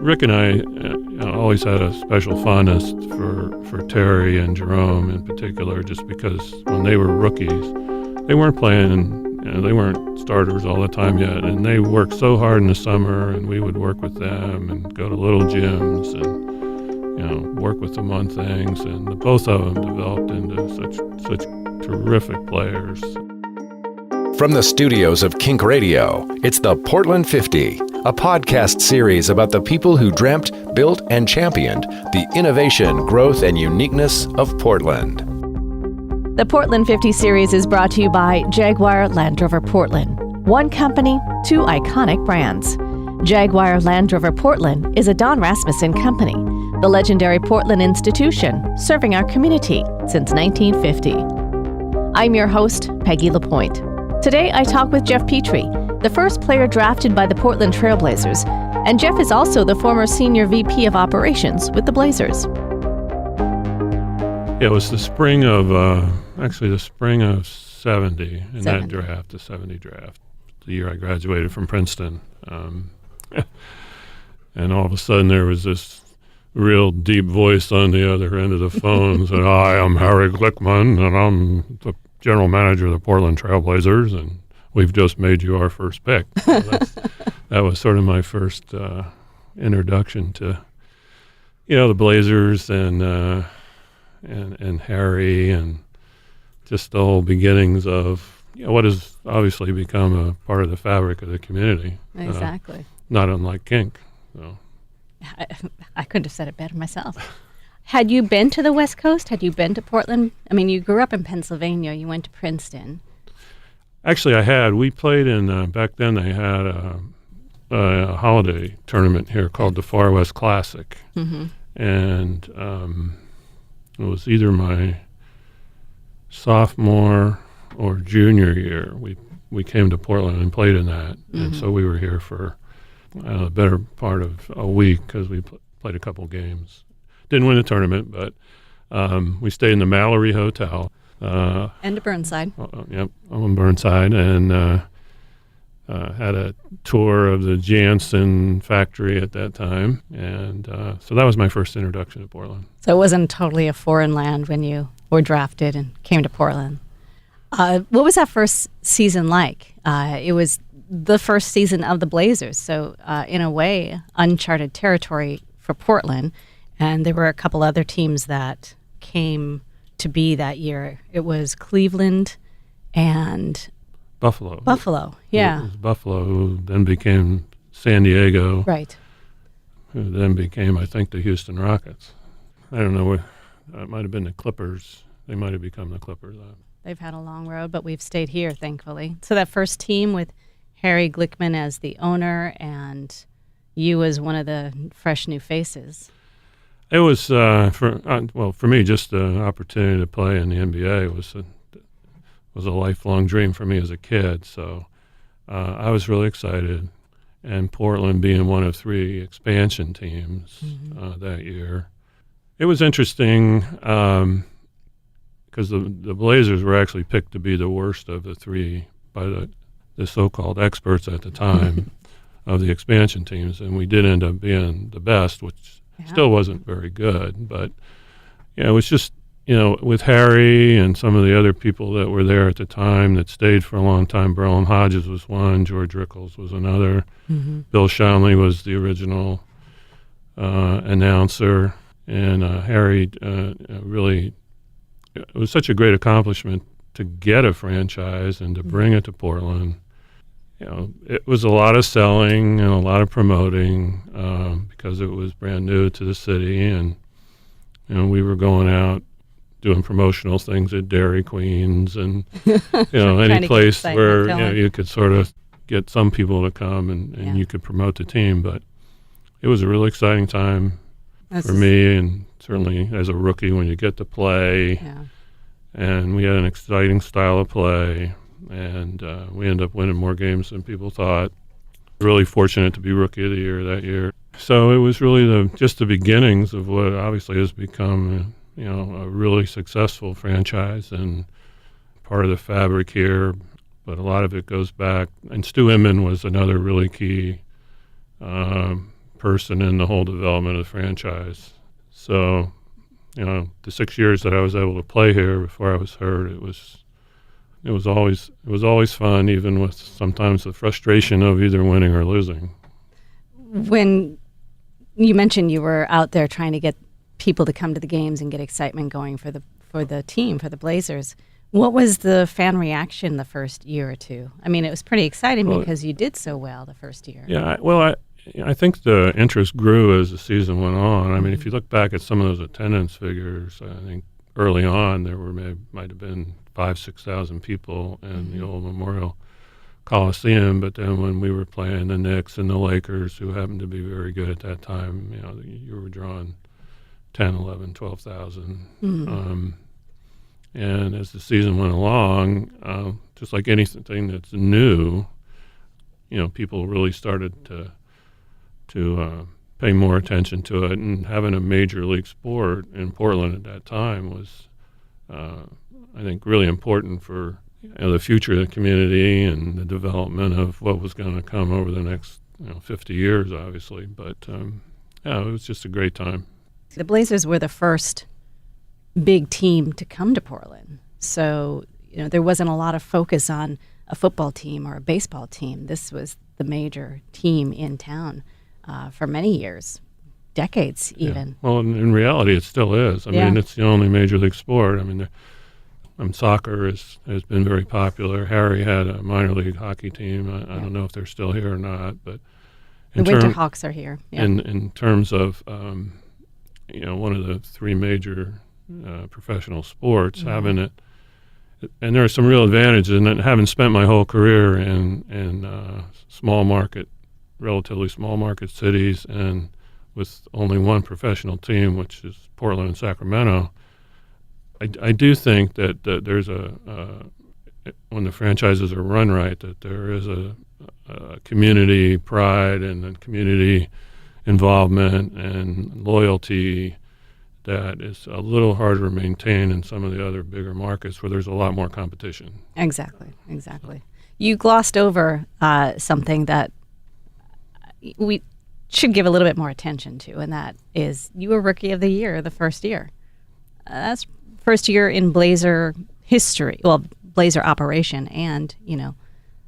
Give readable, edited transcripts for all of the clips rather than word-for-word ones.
Rick and I always had a special fondness for Terry and Jerome in particular, just because when they were rookies, they weren't playing, they weren't starters all the time yet, and they worked so hard in the summer, and we would work with them and go to little gyms and work with them on things, and both of them developed into such terrific players. From the studios of KINK Radio, it's the Portland 50, a podcast series about the people who dreamt, built, and championed the innovation, growth, and uniqueness of Portland. The Portland 50 series is brought to you by Jaguar Land Rover Portland. One company, two iconic brands. Jaguar Land Rover Portland is a Don Rasmussen company, the legendary Portland institution serving our community since 1950. I'm your host, Peggy LaPointe. Today, I talk with Geoff Petrie, the first player drafted by the Portland Trailblazers, and Geoff is also the former senior VP of operations with the Blazers. It was the spring of 70 in that draft, the 70 draft, the year I graduated from Princeton. And all of a sudden there was this real deep voice on the other end of the phone said, "Hi, I'm Harry Glickman, and I'm the general manager of the Portland Trailblazers, and we've just made you our first pick." So that was sort of my first introduction to, the Blazers and Harry, and just the whole beginnings of what has obviously become a part of the fabric of the community. Exactly. Not unlike KINK. So. I couldn't have said it better myself. Had you been to the West Coast? Had you been to Portland? I mean, you grew up in Pennsylvania. You went to Princeton. Actually, I had. We played in, back then they had a holiday tournament here called the Far West Classic. Mm-hmm. And it was either my sophomore or junior year. We came to Portland and played in that. Mm-hmm. And so we were here for the better part of a week because we played a couple games. Didn't win the tournament, but we stayed in the Mallory Hotel. And to Burnside. Yep, on Burnside, and had a tour of the Janssen factory at that time. And so that was my first introduction to Portland. So it wasn't totally a foreign land when you were drafted and came to Portland. What was that first season like? It was the first season of the Blazers, so in a way, uncharted territory for Portland. And there were a couple other teams that came to be that year. It was Cleveland and Buffalo. Buffalo, yeah. It was Buffalo, who then became San Diego. Right. Who then became, I think, the Houston Rockets. I don't know, it might have been the Clippers. They might have become the Clippers. They've had a long road, but we've stayed here, thankfully. So that first team with Harry Glickman as the owner and you as one of the fresh new faces. It was, for me, just the opportunity to play in the NBA was a lifelong dream for me as a kid. So I was really excited. And Portland being one of three expansion teams that year. It was interesting because the Blazers were actually picked to be the worst of the three by the so-called experts at the time of the expansion teams. And we did end up being the best, which still wasn't very good, but it was just, with Harry and some of the other people that were there at the time that stayed for a long time. Berlin Hodges was one, George Rickles was another. Mm-hmm. Bill Shonley was the original announcer, and Harry really, it was such a great accomplishment to get a franchise and to bring it to Portland. It was a lot of selling and a lot of promoting because it was brand new to the city, and we were going out doing promotional things at Dairy Queens and any place where you could sort of get some people to come and you could promote the team. But it was a really exciting time for me, and certainly as a rookie when you get to play. Yeah. And we had an exciting style of play. And we ended up winning more games than people thought. Really fortunate to be Rookie of the Year that year. So it was really just the beginnings of what obviously has become, a really successful franchise and part of the fabric here. But a lot of it goes back. And Stu Inman was another really key person in the whole development of the franchise. So, the 6 years that I was able to play here before I was hurt, it was always fun, even with sometimes the frustration of either winning or losing. When you mentioned you were out there trying to get people to come to the games and get excitement going for the team, for the Blazers, what was the fan reaction the first year or two? I mean, it was pretty exciting because you did so well the first year. Yeah, I think the interest grew as the season went on. I mean, if you look back at some of those attendance figures, I think early on there might have been 5,000-6,000 people in the old Memorial Coliseum. But then when we were playing the Knicks and the Lakers, who happened to be very good at that time, you were drawing 10, 11, 12,000. And as the season went along, just like anything that's new, people really started to pay more attention to it. And having a major league sport in Portland at that time was, I think, really important for the future of the community and the development of what was going to come over the next 50 years, obviously. But, it was just a great time. The Blazers were the first big team to come to Portland. So, there wasn't a lot of focus on a football team or a baseball team. This was the major team in town for many years, decades even. Yeah. Well, in reality, it still is. I mean, it's the only major league sport. I mean, soccer has been very popular. Harry had a minor league hockey team. I don't know if they're still here or not, but the Winterhawks are here. Yeah. In terms of one of the three major professional sports, having it, and there are some real advantages in it. Having spent my whole career in relatively small market cities, and with only one professional team, which is Portland and Sacramento, I do think that there's when the franchises are run right, that there is a community pride and a community involvement and loyalty that is a little harder to maintain in some of the other bigger markets where there's a lot more competition. Exactly. You glossed over something that we should give a little bit more attention to, and that is you were Rookie of the Year the first year. That's first year in Blazer history, Blazer operation, and,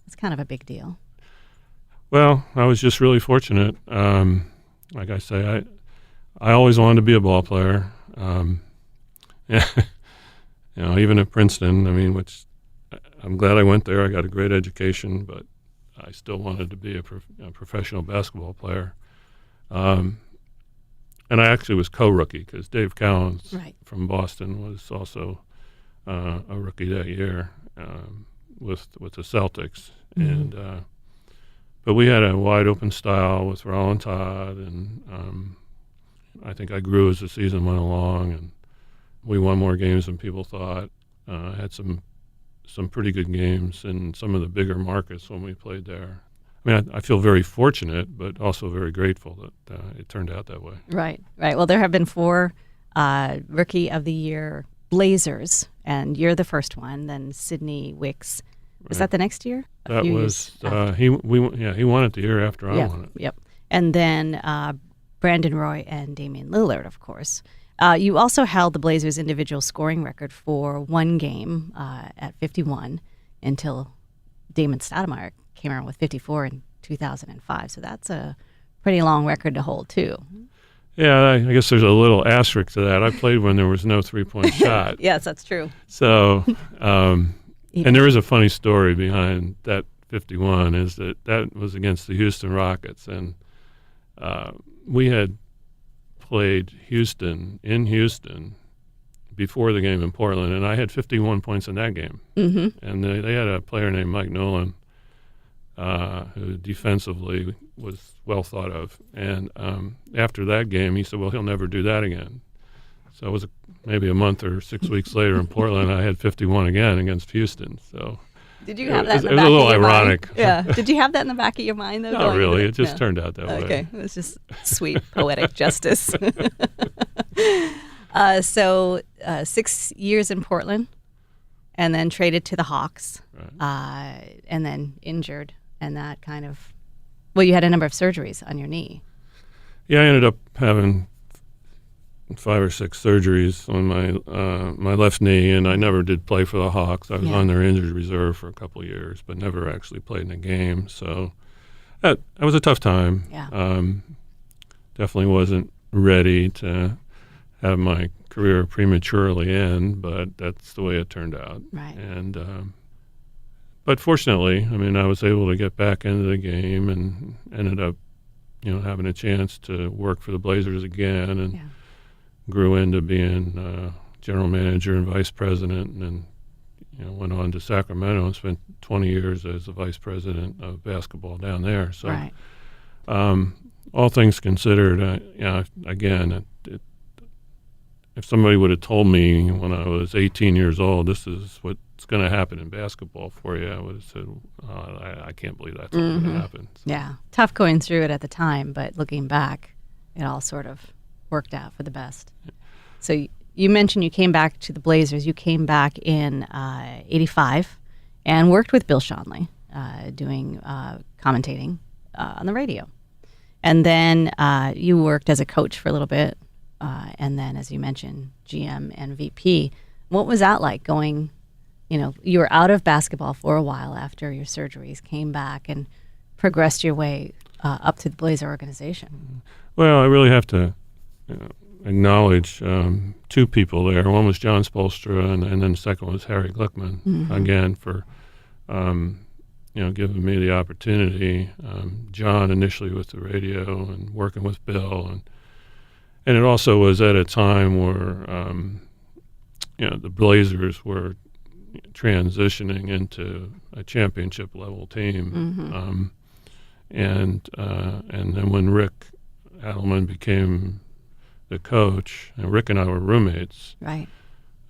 it's kind of a big deal. Well, I was just really fortunate. Like I say, I always wanted to be a ball player. Even at Princeton, which I'm glad I went there. I got a great education, but I still wanted to be a professional basketball player. And I actually was co-rookie because Dave Cowens from Boston was also a rookie that year with the Celtics. And but we had a wide open style with Raul and Todd, and I think I grew as the season went along, and we won more games than people thought. Had some pretty good games in some of the bigger markets when we played there. I feel very fortunate, but also very grateful that it turned out that way. Right. Well, there have been 4 Rookie of the Year Blazers, and you're the first one. Then Sidney Wicks. Was that the next year? That was he won it the year after I won it. Yep. And then Brandon Roy and Damian Lillard, of course. You also held the Blazers' individual scoring record for one game at 51 until Damon Stoudemire came around with 54 in 2005. So that's a pretty long record to hold, too. Yeah, I guess there's a little asterisk to that. I played when there was no three-point shot. Yes, that's true. So, and there is a funny story behind that 51, is that was against the Houston Rockets. And we had played Houston in Houston before the game in Portland, and I had 51 points in that game. Mm-hmm. And they had a player named Mike Nolan who defensively was well thought of. And after that game, he said, well, he'll never do that again. So it was maybe a month or 6 weeks later in Portland, I had 51 again against Houston. So did you have that in the back of your mind? It was a little ironic. Yeah. Did you have that in the back of your mind, though? Not really. It just turned out that way. Okay. It was just sweet, poetic justice. So 6 years in Portland, and then traded to the Hawks, and then injured, and that kind of, you had a number of surgeries on your knee. Yeah, I ended up having 5 or 6 surgeries on my left knee, and I never did play for the Hawks. I was on their injured reserve for a couple of years, but never actually played in a game. So that was a tough time. Yeah. Definitely wasn't ready to have my career prematurely end, but that's the way it turned out. Right. And but fortunately, I mean, I was able to get back into the game and ended up, having a chance to work for the Blazers again, and grew into being general manager and vice president, and then went on to Sacramento and spent 20 years as the vice president of basketball down there. So, Right. All things considered, again, if somebody would have told me when I was 18 years old, this is what's going to happen in basketball for you, I would have said, I can't believe that's going to happen. So. Yeah. Tough going through it at the time, but looking back, it all sort of worked out for the best. So you mentioned you came back to the Blazers. You came back in 85 and worked with Bill Schonely doing commentating on the radio. And then you worked as a coach for a little bit, and then, as you mentioned, GM and VP. What was that like going, you were out of basketball for a while after your surgeries, came back and progressed your way up to the Blazer organization? Well, I really have to acknowledge 2 people there. One was John Spolstra, and then the second was Harry Glickman, again, for giving me the opportunity. John initially with the radio and working with Bill, and it also was at a time where the Blazers were transitioning into a championship level team, and then when Rick Adelman became the coach, and Rick and I were roommates, right,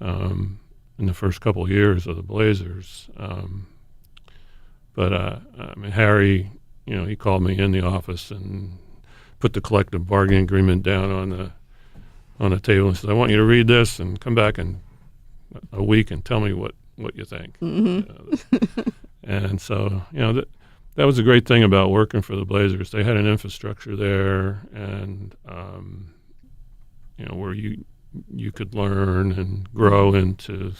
in the first couple of years of the Blazers. But Harry, he called me in the office and put the collective bargaining agreement down on the table and said, "I want you to read this and come back in a week and tell me what you think." And so, that was a great thing about working for the Blazers. They had an infrastructure there, and where you could learn and grow into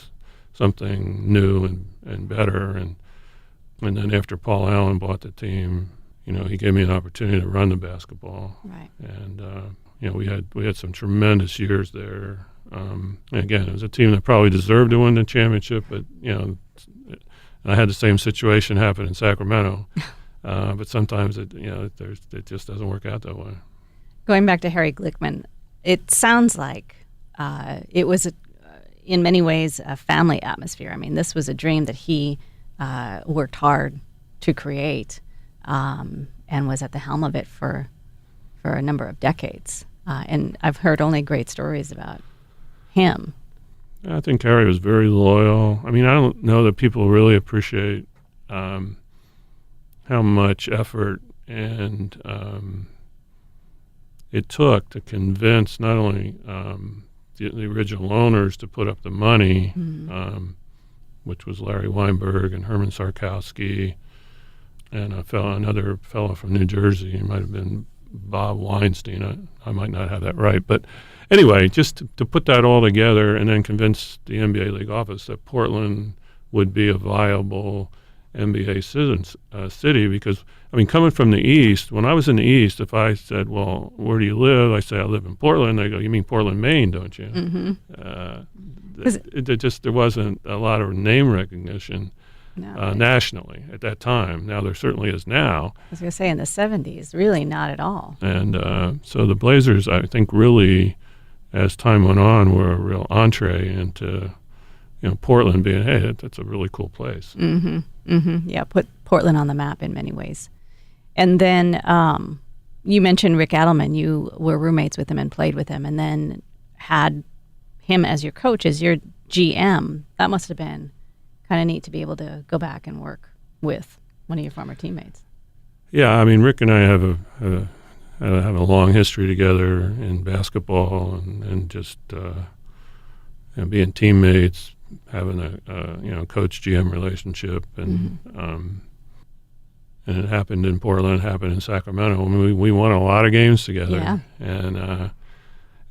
something new and better. And then after Paul Allen bought the team, he gave me an opportunity to run the basketball. Right. And we had some tremendous years there. And again, it was a team that probably deserved to win the championship, but I had the same situation happen in Sacramento. But sometimes it just doesn't work out that way. Going back to Harry Glickman, it sounds like it was in many ways a family atmosphere. I mean, this was a dream that he worked hard to create, and was at the helm of it for a number of decades. And I've heard only great stories about him. I think Harry was very loyal. I mean, I don't know that people really appreciate how much effort and it took to convince not only the original owners to put up the money, which was Larry Weinberg and Herman Sarkowski, and another fellow from New Jersey. He might have been Bob Weinstein. I might not have that right. But anyway, just to put that all together and then convince the NBA League office that Portland would be a viable NBA city, because, I mean, coming from the East, when I was in the East, if I said, well, where do you live? I say, I live in Portland. They go, you mean Portland, Maine, don't you? There wasn't a lot of name recognition nationally at that time. Now there certainly is now. I was going to say in the 70s, really not at all. And so the Blazers, I think, really, as time went on, were a real entree into Portland being, hey, that's a really cool place. Yeah, put Portland on the map in many ways. And then you mentioned Rick Adelman. You were roommates with him and played with him, and then had him as your coach, as your GM. That must have been kind of neat to be able to go back and work with one of your former teammates. Yeah, I mean, Rick and I have a long history together in basketball, and just being teammates, having a coach GM relationship, and and it happened in Portland, it happened in Sacramento. I mean, we won a lot of games together. Yeah.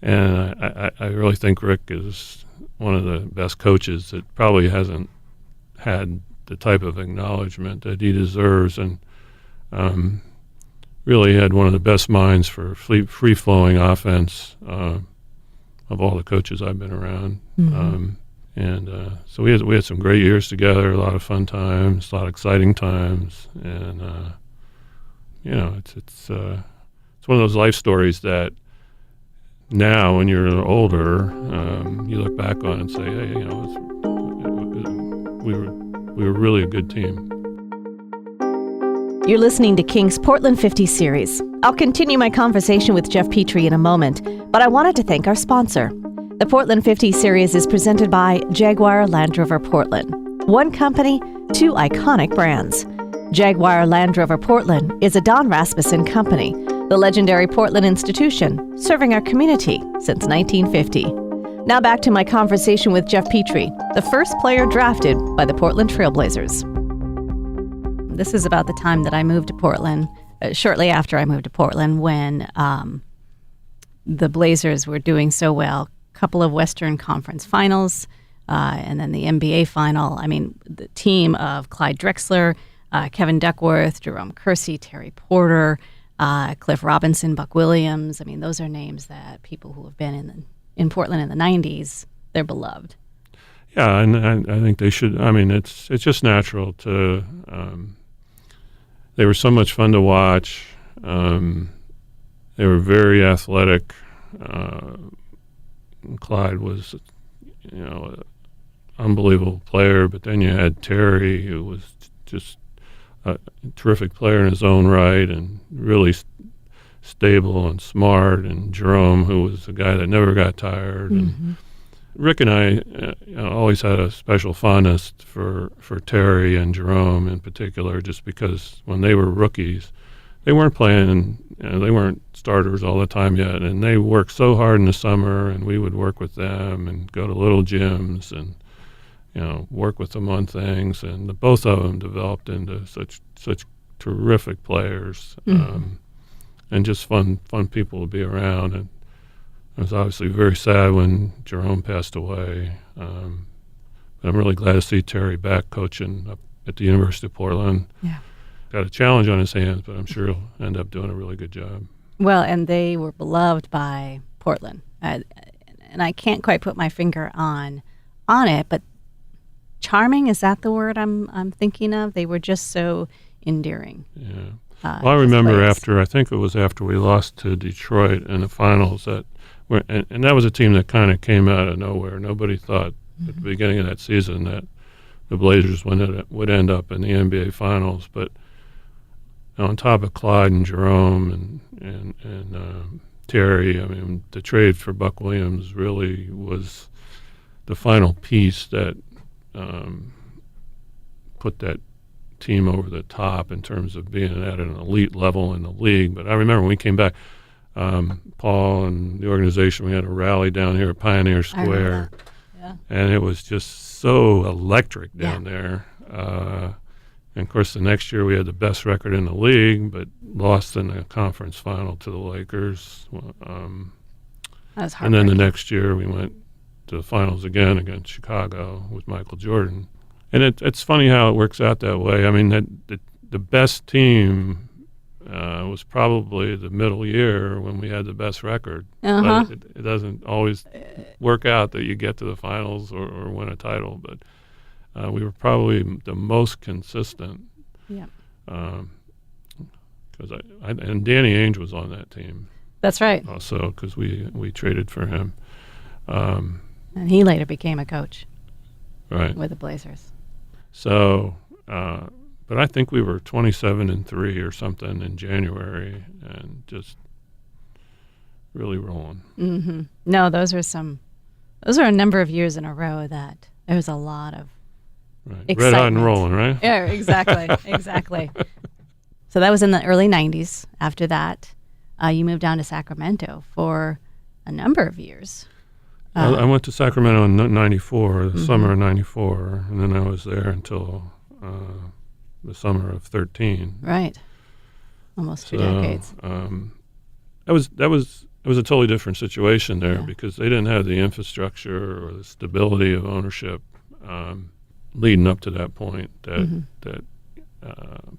And I really think Rick is one of the best coaches that probably hasn't had the type of acknowledgement that he deserves, and really had one of the best minds for free-flowing offense of all the coaches I've been around. So we had some great years together, a lot of fun times, a lot of exciting times, and it's one of those life stories that now, when you're older, you look back on and say, hey, we were really a good team. You're listening to KINK's Portland 50 series. I'll continue my conversation with Geoff Petrie in a moment, but I wanted to thank our sponsor. The Portland 50 series is presented by Jaguar Land Rover Portland. One company, two iconic brands. Jaguar Land Rover Portland is a Don Rasmussen company, the legendary Portland institution, serving our community since 1950. Now back to my conversation with Geoff Petrie, the first player drafted by the Portland Trailblazers. This is about the time that I moved to Portland, shortly after I moved to Portland, when the Blazers were doing so well. Couple of Western Conference finals, and then the NBA final. I mean, the team of Clyde Drexler, Kevin Duckworth, Jerome Kersey, Terry Porter, Cliff Robinson, Buck Williams. I mean, those are names that people who have been in Portland in the 90s, they're beloved. Yeah, and I think they should. I mean, it's just natural to. They were so much fun to watch. They were very athletic. Clyde was, an unbelievable player. But then you had Terry, who was just a terrific player in his own right, and really stable and smart. And Jerome, who was a guy that never got tired. Mm-hmm. And Rick and I always had a special fondness for Terry and Jerome in particular, just because when they were rookies, they weren't playing, they weren't starters all the time yet, and they worked so hard in the summer, and we would work with them and go to little gyms and work with them on things, and both of them developed into such terrific players, and just fun people to be around. And I was obviously very sad when Jerome passed away. But I'm really glad to see Terry back coaching up at the University of Portland. Yeah. Got a challenge on his hands, but I'm sure he'll end up doing a really good job. Well, and they were beloved by Portland. And I can't quite put my finger on it, but charming, is that the word I'm thinking of? They were just so endearing. Yeah. Well, I remember I think it was after we lost to Detroit in the finals, and that was a team that kind of came out of nowhere. Nobody thought at the beginning of that season that the Blazers would end up in the NBA Finals. But on top of Clyde and Jerome and Terry, I mean, the trade for Buck Williams really was the final piece that put that team over the top in terms of being at an elite level in the league. But I remember when we came back, Paul and the organization, we had a rally down here at Pioneer Square, and it was just so electric down there. And of course, the next year we had the best record in the league, but lost in the conference final to the Lakers. That was and then the next year we went to the finals again against Chicago with Michael Jordan. And it's funny how it works out that way. I mean, the best team was probably the middle year when we had the best record. But it doesn't always work out that you get to the finals or win a title. But we were probably the most consistent. Yeah. Because and Danny Ainge was on that team. That's right. Also, because we traded for him. And he later became a coach. Right. With the Blazers. So, but I think we were 27-3 or something in January, and just really rolling. Mm-hmm. No, those are a number of years in a row that there was a lot of excitement. Red hot and rolling, right? Yeah, exactly, exactly. So that was in the early 90s. After that, you moved down to Sacramento for a number of years. I went to Sacramento in '94, the summer of '94, and then I was there until the summer of 13. Right. Almost 2 decades. It was a totally different situation there because they didn't have the infrastructure or the stability of ownership leading up to that point that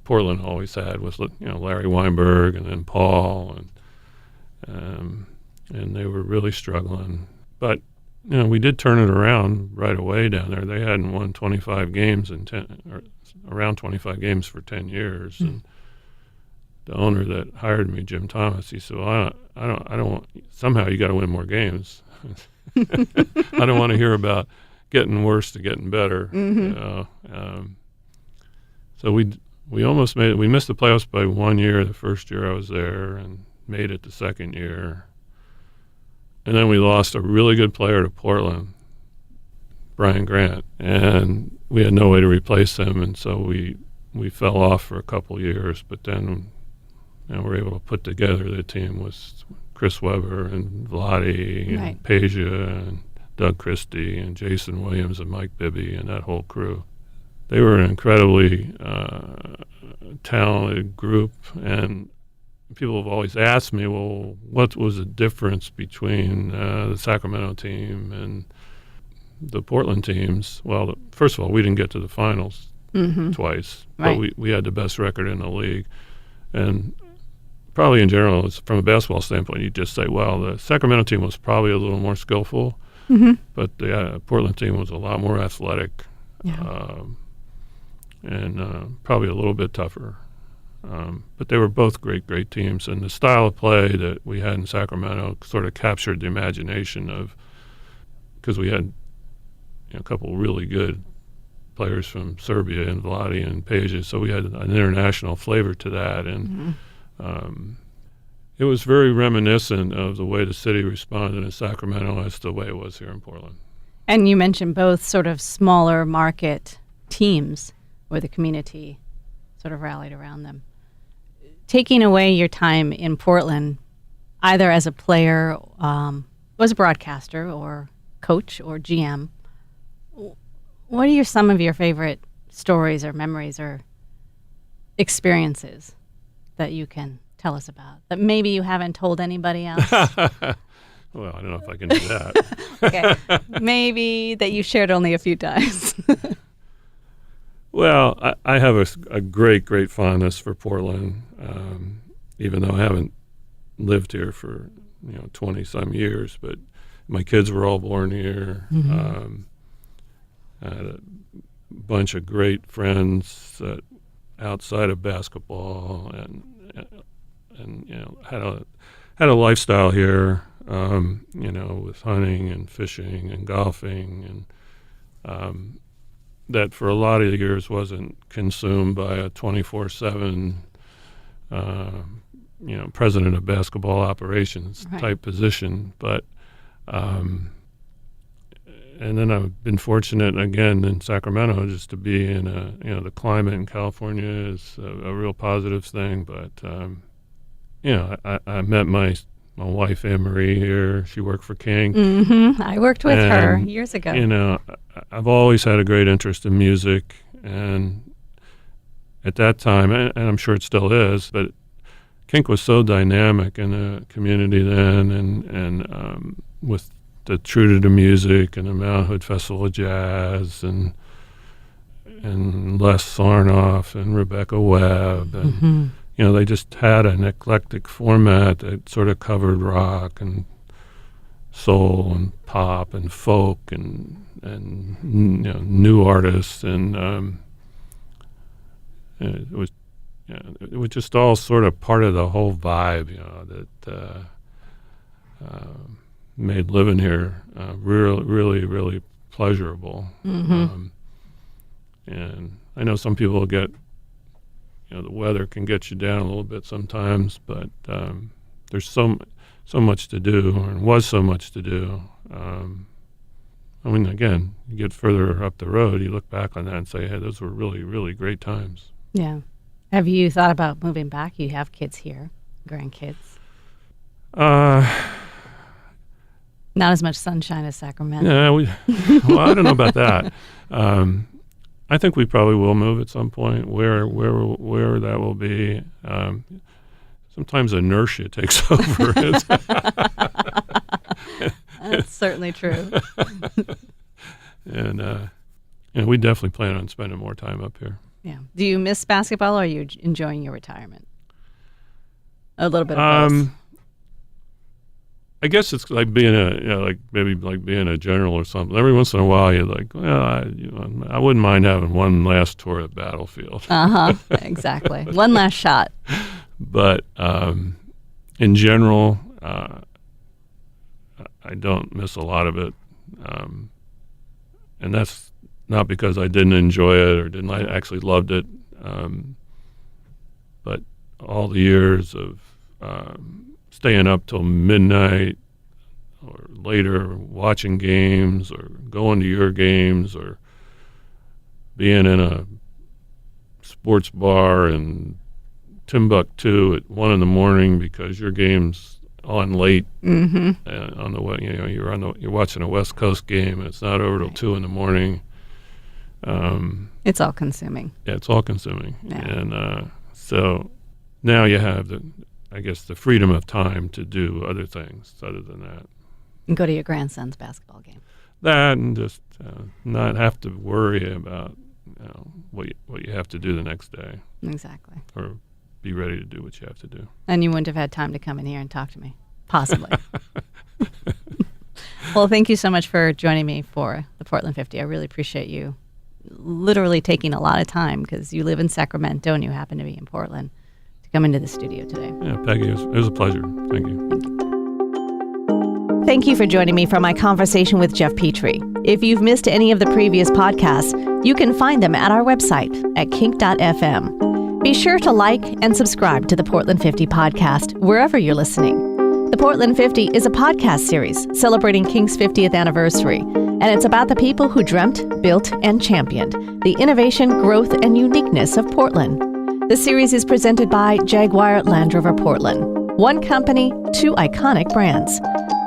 Portland always had was, Larry Weinberg and then Paul and they were really struggling. But we did turn it around right away down there. They hadn't won 25 games around 25 games for 10 years. And the owner that hired me, Jim Thomas, he said, "Well, I don't want. Somehow you got to win more games. I don't want to hear about getting worse to getting better." So we almost made it. We missed the playoffs by 1 year the first year I was there, and made it the second year. And then we lost a really good player to Portland, Brian Grant, and we had no way to replace him, and so we fell off for a couple years. But then we were able to put together the team with Chris Webber and Vladi and Peja and Doug Christie and Jason Williams and Mike Bibby and that whole crew. They were an incredibly talented group, and people have always asked me, well, what was the difference between the Sacramento team and the Portland teams? Well, first of all, we didn't get to the finals twice, but we had the best record in the league. And probably in general, from a basketball standpoint, you just say, well, the Sacramento team was probably a little more skillful, but the Portland team was a lot more athletic and probably a little bit tougher. But they were both great teams, and the style of play that we had in Sacramento sort of captured the imagination of, because we had a couple really good players from Serbia and Vladi and Peja, so we had an international flavor to that, and it was very reminiscent of the way the city responded in Sacramento as the way it was here in Portland. And you mentioned both sort of smaller market teams where the community sort of rallied around them. Taking away your time in Portland, either as a player, as a broadcaster, or coach, or GM, what are some of your favorite stories or memories or experiences that you can tell us about that maybe you haven't told anybody else? Well, I don't know if I can do that. Okay, maybe that you shared only a few times. Well, I have a great fondness for Portland, even though I haven't lived here for 20-some years. But my kids were all born here. I had a bunch of great friends outside of basketball, and had a lifestyle here, with hunting and fishing and golfing, and that for a lot of years wasn't consumed by a 24/7, president of basketball operations type position. But, and then I've been fortunate again in Sacramento just to be in the climate in California is a real positive thing. But, I met my wife, Anne-Marie, here. She worked for KINK. I worked with her years ago. I've always had a great interest in music, and at that time, and I'm sure it still is, but KINK was so dynamic in the community then, and with the True to the Music and the Mount Hood Festival of Jazz, and Les Sarnoff and Rebecca Webb, and they just had an eclectic format that sort of covered rock and soul and pop and folk and new artists, and it was just all sort of part of the whole vibe, that made living here really pleasurable. And I know some people get, the weather can get you down a little bit sometimes, but there's so much to do, and was so much to do. Again, you get further up the road, you look back on that and say, hey, those were really great times. Yeah. Have you thought about moving back? You have kids here, grandkids. Not as much sunshine as Sacramento. Yeah, well, I don't know about that. I think we probably will move at some point. Where that will be, sometimes inertia takes over. That's certainly true. And we definitely plan on spending more time up here. Yeah. Do you miss basketball, or are you enjoying your retirement? A little bit of both. I guess it's like being being a general or something. Every once in a while, you're like, well, I wouldn't mind having one last tour at Battlefield. Exactly. One last shot. But in general, I don't miss a lot of it, and that's not because I didn't enjoy it or didn't. I actually loved it, but all the years of staying up till midnight or later, watching games or going to your games or being in a sports bar in Timbuktu at 1 a.m. because your game's on late. Mm-hmm. On the way, you're watching a West Coast game and it's not over till 2 a.m. It's all consuming. Yeah, it's all consuming, yeah. And so now you have the freedom of time to do other things other than that. And go to your grandson's basketball game. That, and just not have to worry about what you have to do the next day. Exactly. Or be ready to do what you have to do. And you wouldn't have had time to come in here and talk to me, possibly. Well, thank you so much for joining me for the Portland 50. I really appreciate you literally taking a lot of time, because you live in Sacramento and you happen to be in Portland, to come into the studio today. Yeah, Peggy, it was a pleasure. Thank you. Thank you. Thank you for joining me for my conversation with Geoff Petrie. If you've missed any of the previous podcasts, you can find them at our website at KINK.FM. Be sure to like and subscribe to the Portland 50 podcast wherever you're listening. The Portland 50 is a podcast series celebrating KINK's 50th anniversary, and it's about the people who dreamt, built, and championed the innovation, growth, and uniqueness of Portland. The series is presented by Jaguar Land Rover Portland. One company, two iconic brands.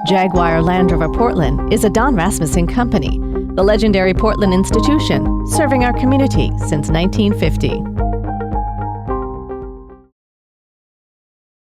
Jaguar Land Rover Portland is a Don Rasmussen company, the legendary Portland institution, serving our community since 1950.